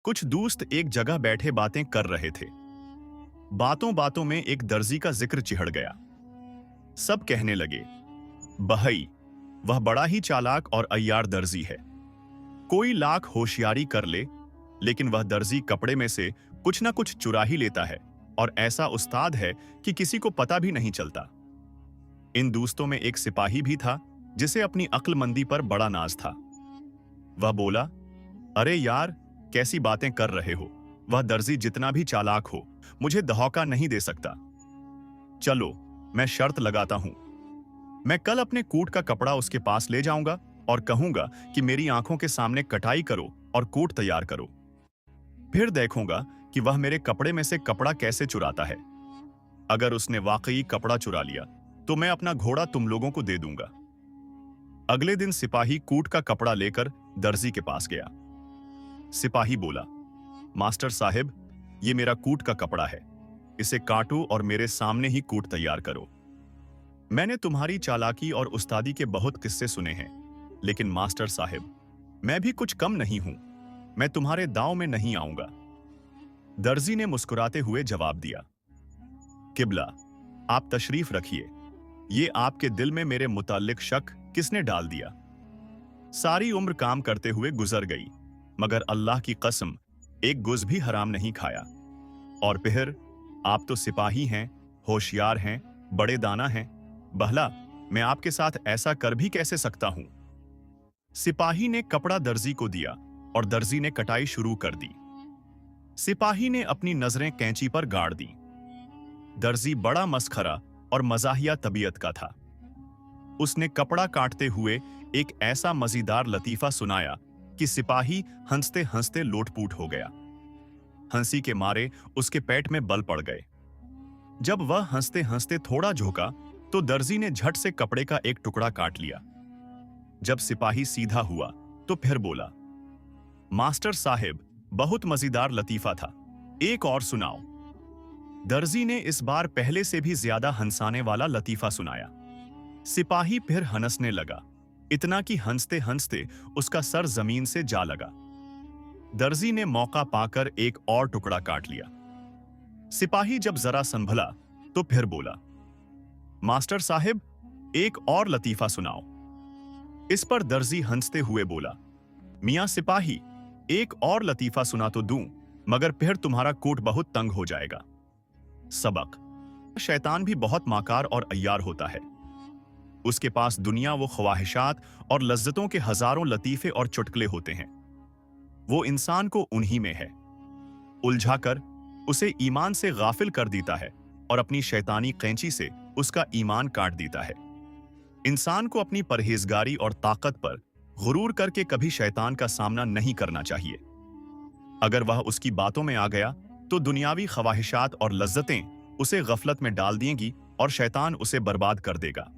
कुछ दोस्त एक जगह बैठे बातें कर रहे थे। बातों बातों में एक दर्जी का जिक्र चिढ़ गया। सब कहने लगे, बहई, वह बड़ा ही चालाक और अय्यार दर्जी है। कोई लाख होशियारी कर ले, लेकिन वह दर्जी कपड़े में से कुछ ना कुछ चुरा ही लेता है, और ऐसा उस्ताद है कि किसी को पता भी नहीं चलता। इन दोस्तों में एक सिपाही भी था जिसे अपनी अक्लमंदी पर बड़ा नाज था। वह बोला, अरे यार, कैसी बातें कर रहे हो। वह दर्जी जितना भी चालाक हो, मुझे धोखा नहीं दे सकता। चलो, मैं शर्त लगाता हूं। मैं कल अपने कोट का कपड़ा उसके पास ले जाऊंगा और कहूंगा कि मेरी आंखों के सामने कटाई करो और कोट तैयार करो। फिर देखूंगा कि वह मेरे कपड़े में से कपड़ा कैसे चुराता है। अगर उसने वाकई कपड़ा चुरा लिया तो मैं अपना घोड़ा तुम लोगों को दे दूंगा। अगले दिन सिपाही कोट का कपड़ा लेकर दर्जी के पास गया। सिपाही बोला, मास्टर साहिब, ये मेरा कोट का कपड़ा है। इसे काटो और मेरे सामने ही कोट तैयार करो। मैंने तुम्हारी चालाकी और उस्तादी के बहुत किस्से सुने हैं, लेकिन मास्टर साहिब, मैं भी कुछ कम नहीं हूं। मैं तुम्हारे दांव में नहीं आऊंगा। दर्जी ने मुस्कुराते हुए जवाब दिया, किबला, आप तशरीफ रखिए। ये आपके दिल में मेरे मुताल्लिक शक किसने डाल दिया? सारी उम्र काम करते हुए गुजर गई, मगर अल्लाह की कसम एक गुज भी हराम नहीं खाया। और फिर आप तो सिपाही हैं, होशियार हैं, बड़े दाना हैं। बहला, मैं आपके साथ ऐसा कर भी कैसे सकता हूं? सिपाही ने कपड़ा दर्जी को दिया और दर्जी ने कटाई शुरू कर दी। सिपाही ने अपनी नजरें कैंची पर गाड़ दी। दर्जी बड़ा मस्खरा और मजाहिया तबीयत का था। उसने कपड़ा काटते हुए एक ऐसा मजेदार लतीफा सुनाया कि सिपाही हंसते हंसते लोटपूट हो गया। हंसी के मारे उसके पेट में बल पड़ गए। जब वह हंसते हंसते थोड़ा झुका तो दर्जी ने झट से कपड़े का एक टुकड़ा काट लिया। जब सिपाही सीधा हुआ तो फिर बोला, मास्टर साहिब, बहुत मजेदार लतीफा था, एक और सुनाओ। दर्जी ने इस बार पहले से भी ज्यादा हंसाने वाला लतीफा सुनाया। सिपाही फिर हंसने लगा, इतना कि हंसते हंसते उसका सर जमीन से जा लगा। दर्जी ने मौका पाकर एक और टुकड़ा काट लिया। सिपाही जब जरा संभला तो फिर बोला, मास्टर साहिब, एक और लतीफा सुनाओ। इस पर दर्जी हंसते हुए बोला, मियां सिपाही, एक और लतीफा सुना तो दूं, मगर फिर तुम्हारा कोट बहुत तंग हो जाएगा। सबक, शैतान भी बहुत माकार और अय्यार होता है। उसके पास दुनिया वो ख्वाहिशात और लज्जतों के हजारों लतीफे और चुटकुले होते हैं। वो इंसान को उन्हीं में है उलझाकर उसे ईमान से गाफिल कर देता है और अपनी शैतानी कैंची से उसका ईमान काट देता है। इंसान को अपनी परहेजगारी और ताकत पर गुरूर करके कभी शैतान का सामना नहीं करना चाहिए। अगर वह उसकी बातों में आ गया तो दुनियावी ख्वाहिशात और लज्जतें उसे गफलत में डाल देंगी और शैतान उसे बर्बाद कर देगा।